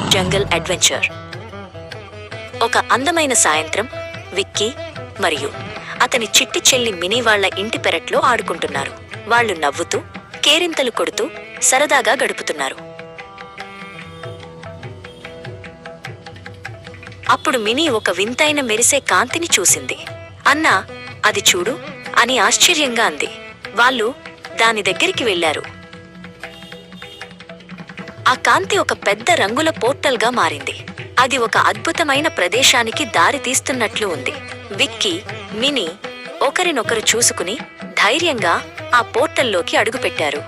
జంగల్ adventure. ఒక అందమైన సాయంత్రం విక్కీ మరియు అతని చిట్టి చెల్లి మినీ వాళ్ల ఇంటి పెరట్లో ఆడుకుంటున్నారు. వాళ్ళు నవ్వుతూ, కేరింతలు కొడుతూ సరదాగా గడుపుతున్నారు. అప్పుడు మినీ ఒక వింతైన మెరిసే కాంతిని చూసింది. అన్నా, అది చూడు అని ఆశ్చర్యంగా అంది. వాళ్ళు దాని దగ్గరికి వెళ్లారు. ఆ కాంతి ఒక పెద్ద రంగుల పోర్టల్గా మారింది. అది ఒక అద్భుతమైన ప్రదేశానికి దారి తీస్తున్నట్లు ఉంది. విక్కీ, మినీ ఒకరినొకరు చూసుకుని ధైర్యంగా ఆ పోర్టల్లోకి అడుగుపెట్టారు.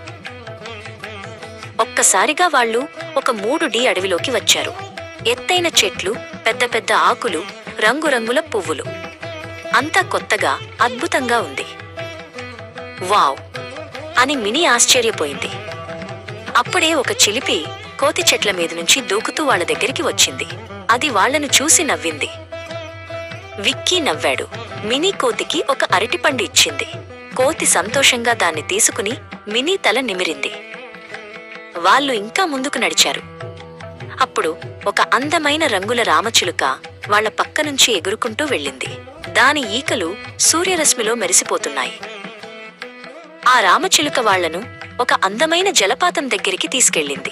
ఒక్కసారిగా వాళ్ళు ఒక 3D అడవిలోకి వచ్చారు. ఎత్తైన చెట్లు, పెద్ద పెద్ద ఆకులు, రంగురంగుల పువ్వులు. అంతా కొత్తగా, అద్భుతంగా ఉంది. వావ్ అని మినీ ఆశ్చర్యపోయింది. అప్పుడే ఒక చిలిపి కోతి చెట్ల మీద నుంచి దూకుతూ వాళ్ల దగ్గరికి వచ్చింది. అది వాళ్లను చూసి నవ్వింది. విక్కీ నవ్వాడు. మినీ కోతికి ఒక అరటిపండు ఇచ్చింది. కోతి సంతోషంగా దాన్ని తీసుకుని మినీ తల నిమిరింది. వాళ్ళు ఇంకా ముందుకు నడిచారు. అప్పుడు ఒక అందమైన రంగుల రామచిలుక వాళ్ల పక్కనుంచి ఎగురుకుంటూ వెళ్ళింది. దాని ఈకలు సూర్యరశ్మిలో మెరిసిపోతున్నాయి. ఆ రామచిలుక వాళ్లను ఒక అందమైన జలపాతం దగ్గరికి తీసుకెళ్ళింది.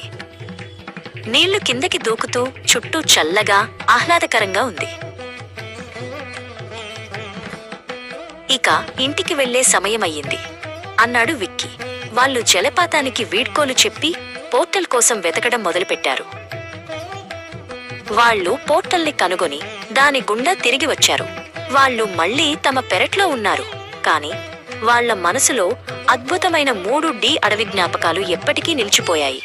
నీళ్లు కిందకి దూకుతూ చుట్టూ చల్లగా, ఆహ్లాదకరంగా ఉంది. ఇక ఇంటికి వెళ్లే సమయమయ్యింది అన్నాడు విక్కీ. వాళ్ళు జలపాతానికి వీడ్కోలు చెప్పి పోర్టల్ కోసం వెతకడం మొదలుపెట్టారు. వాళ్ళు పోర్టల్ని కనుగొని దాని గుండా తిరిగి వచ్చారు. వాళ్ళు మళ్లీ తమ పెరట్లో ఉన్నారు. కాని వాళ్ల మనసులో అద్భుతమైన 3D అడవి జ్ఞాపకాలు ఎప్పటికీ నిలిచిపోయాయి.